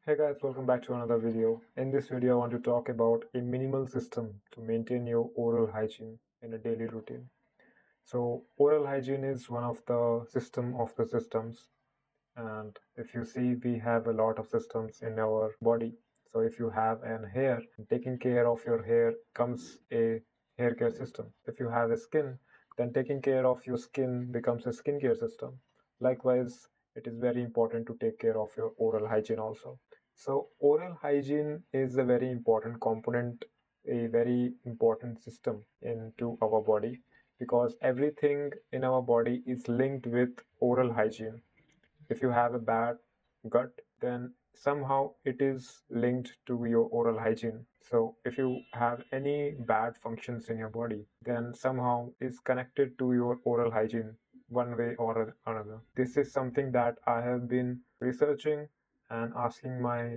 Hey guys, welcome back to another video. In this video, I want to talk about a minimal system to maintain your oral hygiene in a daily routine. So, oral hygiene is one of the system of the systems, and if you see, we have a lot of systems in our body. So, if you have an hair, taking care of your hair comes a hair care system. If you have a skin, then taking care of your skin becomes a skincare system. Likewise, it is very important to take care of your oral hygiene also. So, oral hygiene is a very important component, a very important system into our body because everything in our body is linked with oral hygiene. If you have a bad gut, then somehow it is linked to your oral hygiene. So if you have any bad functions in your body, then somehow is connected to your oral hygiene one way or another. This is something that I have been researching and asking my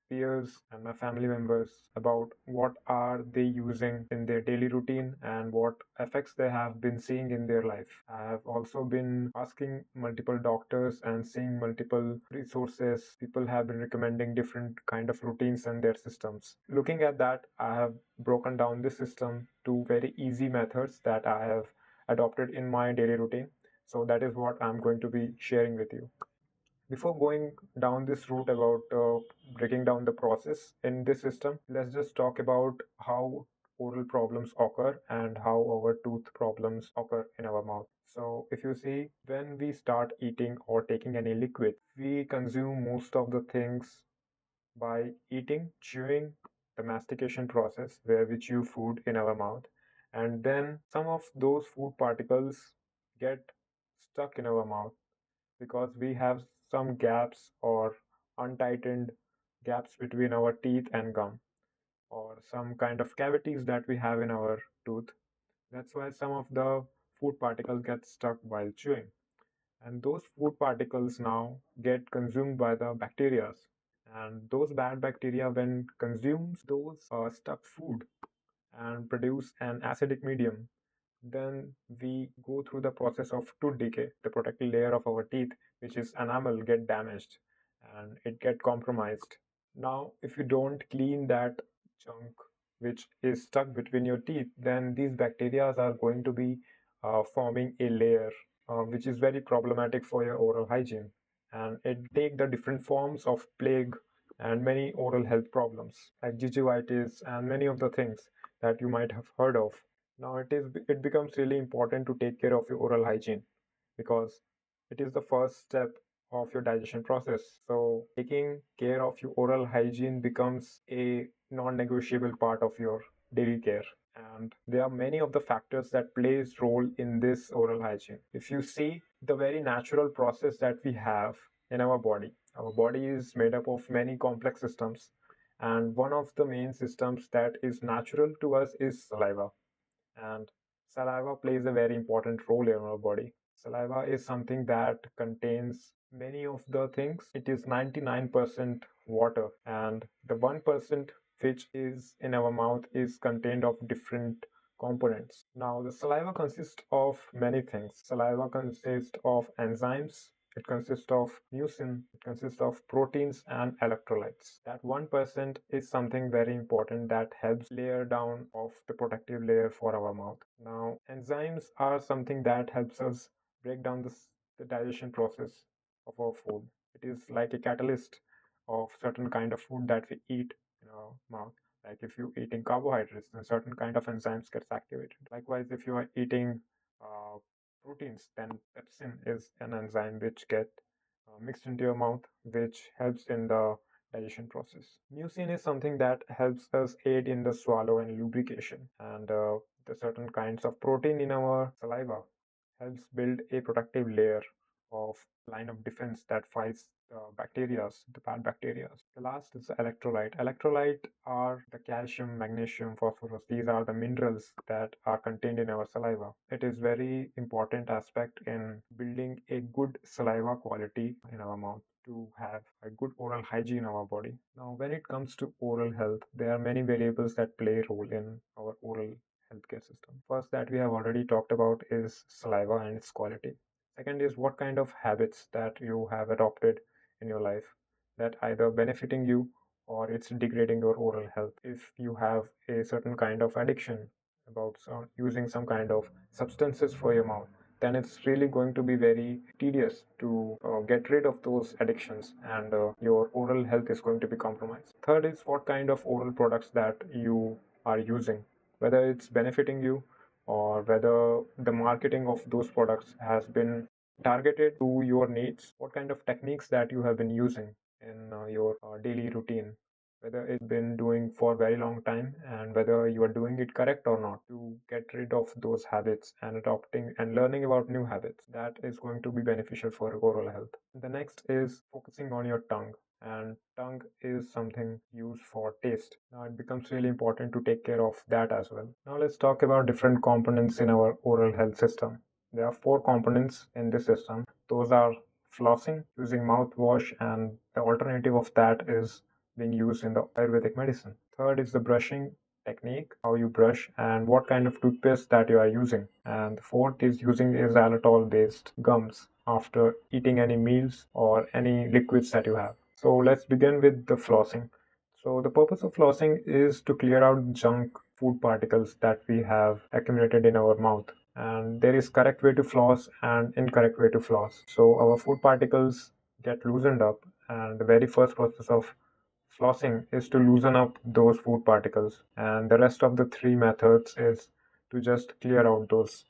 peers and my family members about what are they using in their daily routine and what effects they have been seeing in their life. I have also been asking multiple doctors and seeing multiple resources. People have been recommending different kind of routines and their systems. Looking at that, I have broken down this system to very easy methods that I have adopted in my daily routine. So that is what I'm going to be sharing with you. Before going down this route about breaking down the process in this system, let's just talk about how oral problems occur and how our tooth problems occur in our mouth. So, if you see, when we start eating or taking any liquid, we consume most of the things by eating, chewing, the mastication process where we chew food in our mouth, and then some of those food particles get stuck in our mouth because we have some gaps or untightened gaps between our teeth and gum or some kind of cavities that we have in our tooth. That's why some of the food particles get stuck while chewing. And those food particles now get consumed by the bacteria. And those bad bacteria, when consumes those stuck food and produce an acidic medium, then we go through the process of tooth decay. The protective layer of our teeth, which is enamel, get damaged and it get compromised. Now, if you don't clean that chunk which is stuck between your teeth, then these bacteria are going to be forming a layer, which is very problematic for your oral hygiene, and it take the different forms of plague and many oral health problems like gingivitis and many of the things that you might have heard of. Now it becomes really important to take care of your oral hygiene because it is the first step of your digestion process. So taking care of your oral hygiene becomes a non-negotiable part of your daily care. And there are many of the factors that plays role in this oral hygiene. If you see the very natural process that we have in our body is made up of many complex systems. And one of the main systems that is natural to us is saliva, and saliva plays a very important role in our body. Saliva is something that contains many of the things. It is 99% water, and the 1% which is in our mouth is contained of different components. Now, the saliva consists of many things. Saliva consists of enzymes, it consists of mucin, it consists of proteins and electrolytes. That 1% is something very important that helps layer down of the protective layer for our mouth. Now, enzymes are something that helps us break down the digestion process of our food. It is like a catalyst of certain kind of food that we eat in our mouth. Like if you're eating carbohydrates, then certain kind of enzymes gets activated. Likewise, if you are eating proteins, then pepsin is an enzyme which get mixed into your mouth, which helps in the digestion process. Mucin is something that helps us aid in the swallow and lubrication, and the certain kinds of protein in our saliva helps build a protective layer of line of defense that fights the bacteria, the bad bacteria. The last is the electrolyte. Electrolyte are the calcium, magnesium, phosphorus. These are the minerals that are contained in our saliva. It is very important aspect in building a good saliva quality in our mouth to have a good oral hygiene in our body. Now, when it comes to oral health, there are many variables that play a role in our oral healthcare system. First, that we have already talked about is saliva and its quality. Second is what kind of habits that you have adopted in your life. that either benefiting you or it's degrading your oral health. If you have a certain kind of addiction about using some kind of substances for your mouth, then it's really going to be very tedious to get rid of those addictions, and your oral health is going to be compromised. Third is what kind of oral products that you are using, whether it's benefiting you or whether the marketing of those products has been targeted to your needs, what kind of techniques that you have been using in your daily routine, whether it's been doing for a very long time and whether you are doing it correct or not, to get rid of those habits and adopting and learning about new habits. That is going to be beneficial for oral health. The next is focusing on your tongue, and tongue is something used for taste. Now it becomes really important to take care of that as well. Now let's talk about different components in our oral health system. There are four components in this system. Those are flossing, using mouthwash, and the alternative of that is being used in the Ayurvedic medicine. Third is the brushing technique, how you brush and what kind of toothpaste that you are using. And the fourth is using xylitol based gums after eating any meals or any liquids that you have. So let's begin with the flossing. So the purpose of flossing is to clear out junk food particles that we have accumulated in our mouth. And there is correct way to floss and incorrect way to floss. So our food particles get loosened up, and the very first process of flossing is to loosen up those food particles, and the rest of the three methods is to just clear out those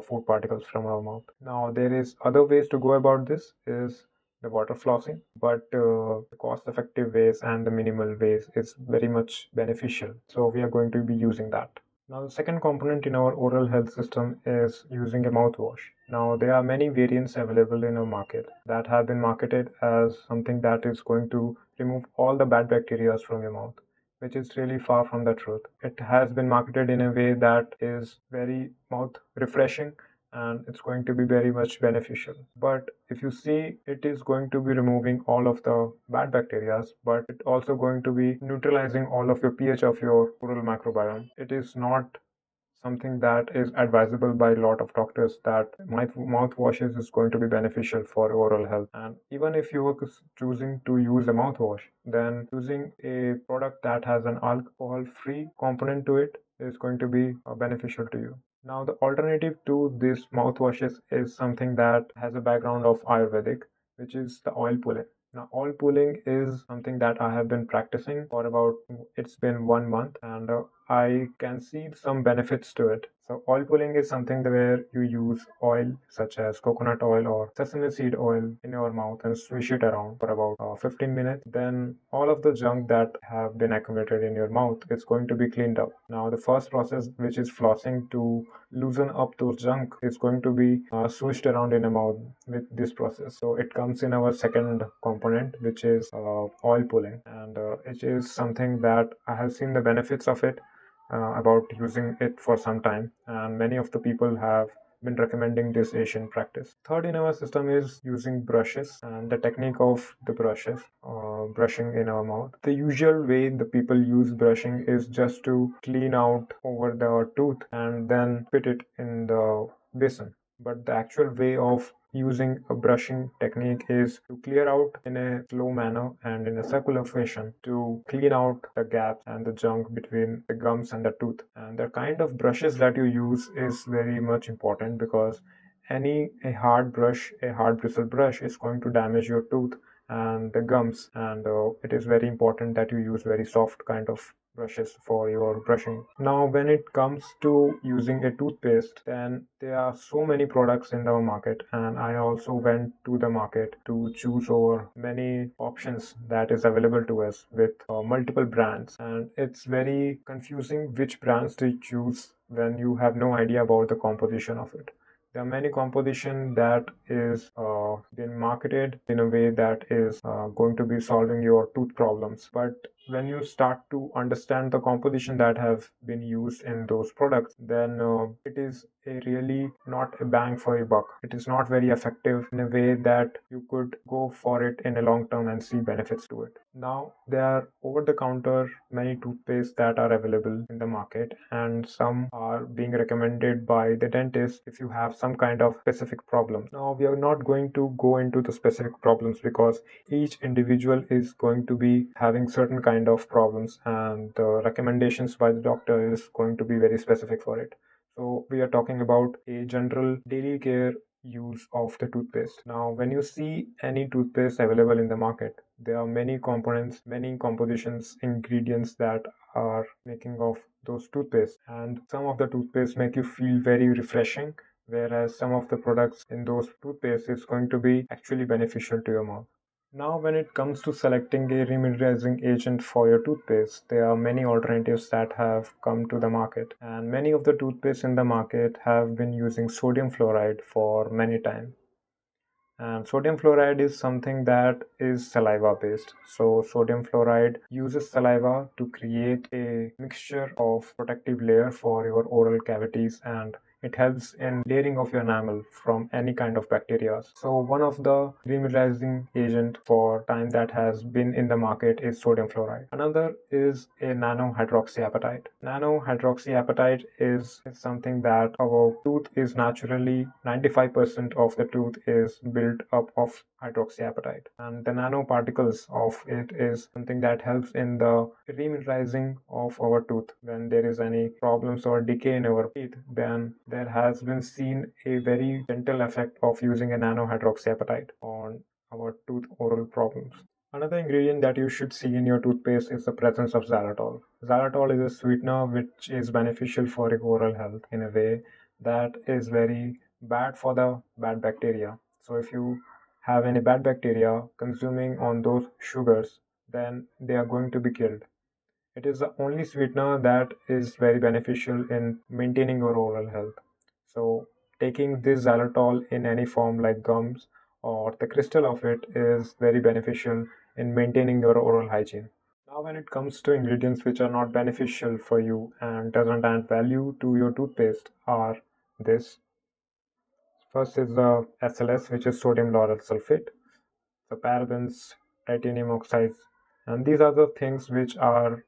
food particles from our mouth. Now there is other ways to go about this is the water flossing, but the cost effective ways and the minimal ways is very much beneficial, so we are going to be using that. Now, the second component in our oral health system is using a mouthwash. Now, there are many variants available in our market that have been marketed as something that is going to remove all the bad bacteria from your mouth, which is really far from the truth. It has been marketed in a way that is very mouth refreshing and it's going to be very much beneficial. But if you see, it is going to be removing all of the bad bacteria, but it also going to be neutralizing all of your pH of your oral microbiome. It is not something that is advisable by a lot of doctors that mouthwashes is going to be beneficial for oral health. And even if you are choosing to use a mouthwash, then using a product that has an alcohol-free component to it is going to be beneficial to you. Now, the alternative to these mouthwashes is something that has a background of Ayurvedic, which is the oil pulling. Now, oil pulling is something that I have been practicing for about, it's been 1 month, and I can see some benefits to it. So oil pulling is something where you use oil such as coconut oil or sesame seed oil in your mouth and swish it around for about 15 minutes. Then all of the junk that have been accumulated in your mouth is going to be cleaned up. Now the first process, which is flossing, to loosen up those junk is going to be swished around in a mouth with this process. So it comes in our second component, which is oil pulling, and it is something that I have seen the benefits of it about using it for some time, and many of the people have been recommending this Asian practice. Third in our system is using brushes and the technique of the brushes, brushing in our mouth. The usual way the people use brushing is just to clean out over the tooth and then put it in the basin. But the actual way of using a brushing technique is to clear out in a slow manner and in a circular fashion to clean out the gaps and the junk between the gums and the tooth. And the kind of brushes that you use is very much important, because a hard brush, a hard bristle brush, is going to damage your tooth and the gums, and it is very important that you use very soft kind of brushes for your brushing. Now, when it comes to using a toothpaste, then there are so many products in the market, and I also went to the market to choose over many options that is available to us with multiple brands, and it's very confusing which brands to choose when you have no idea about the composition of it. There are many composition that is been marketed in a way that is going to be solving your tooth problems, but when you start to understand the composition that have been used in those products, then it is a really not a bang for a buck. It is not very effective in a way that you could go for it in a long term and see benefits to it. Now, there are over-the-counter many toothpaste that are available in the market, and some are being recommended by the dentist if you have some kind of specific problem. Now, we are not going to go into the specific problems because each individual is going to be having certain kind of problems, and the recommendations by the doctor is going to be very specific for it. So we are talking about a general daily care use of the toothpaste. Now, when you see any toothpaste available in the market, there are many components, many compositions, ingredients that are making of those toothpaste. And some of the toothpaste make you feel very refreshing, whereas some of the products in those toothpaste is going to be actually beneficial to your mouth. Now, when it comes to selecting a remineralizing agent for your toothpaste, there are many alternatives that have come to the market, and many of the toothpaste in the market have been using sodium fluoride for many time. And sodium fluoride is something that is saliva based. So sodium fluoride uses saliva to create a mixture of protective layer for your oral cavities, and it helps in layering of your enamel from any kind of bacteria. So one of the remineralizing agent for time that has been in the market is sodium fluoride. Another is a nano-hydroxyapatite. Nano-hydroxyapatite is something that our tooth is naturally 95% of the tooth is built up of hydroxyapatite, and the nanoparticles of it is something that helps in the remineralizing of our tooth. When there is any problems or decay in our teeth, then there has been seen a very gentle effect of using a nanohydroxyapatite on our tooth oral problems. Another ingredient that you should see in your toothpaste is the presence of xylitol. Xylitol is a sweetener which is beneficial for your oral health in a way that is very bad for the bad bacteria. So if you have any bad bacteria consuming on those sugars, then they are going to be killed. It is the only sweetener that is very beneficial in maintaining your oral health. So taking this xylitol in any form like gums or the crystal of it is very beneficial in maintaining your oral hygiene. Now, when it comes to ingredients which are not beneficial for you and doesn't add value to your toothpaste are this. First is the SLS, which is sodium lauryl sulfate, the parabens, titanium oxides, and these are the things which are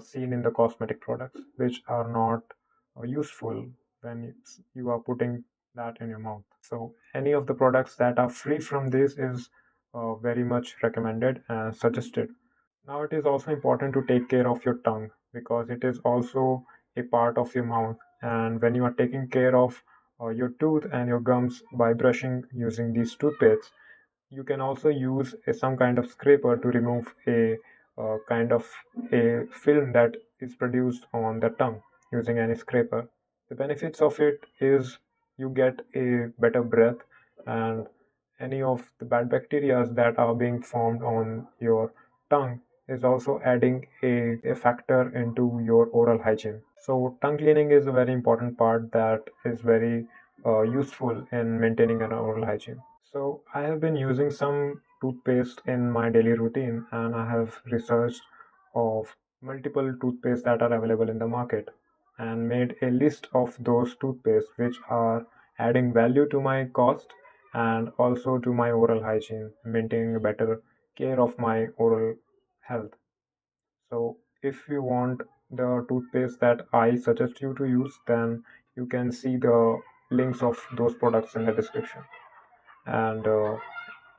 seen in the cosmetic products, which are not useful when you are putting that in your mouth. So any of the products that are free from this is very much recommended and suggested. Now it is also important to take care of your tongue because it is also a part of your mouth, and when you are taking care of your tooth and your gums by brushing using these toothpastes, you can also use some kind of scraper to remove a kind of a film that is produced on the tongue using any scraper. The benefits of it is you get a better breath, and any of the bad bacteria that are being formed on your tongue is also adding a factor into your oral hygiene. So tongue cleaning is a very important part that is very useful in maintaining an oral hygiene. So I have been using some toothpaste in my daily routine, and I have researched of multiple toothpaste that are available in the market and made a list of those toothpaste which are adding value to my cost and also to my oral hygiene, maintaining a better care of my oral health. So if you want the toothpaste that I suggest you to use, then you can see the links of those products in the description. And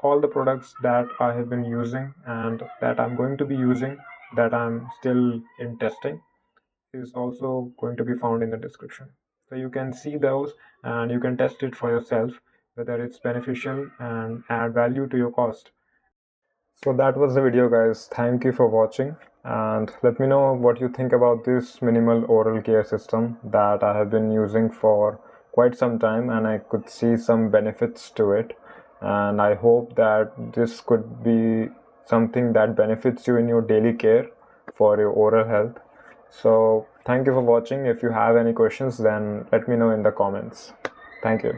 all the products that I have been using and that I'm going to be using, that I'm still in testing, is also going to be found in the description. So you can see those and you can test it for yourself whether it's beneficial and add value to your cost. So that was the video, guys. Thank you for watching, and let me know what you think about this minimal oral care system that I have been using for quite some time, and I could see some benefits to it, and I hope that this could be something that benefits you in your daily care for your oral health. So thank you for watching. If you have any questions, then let me know in the comments. Thank you.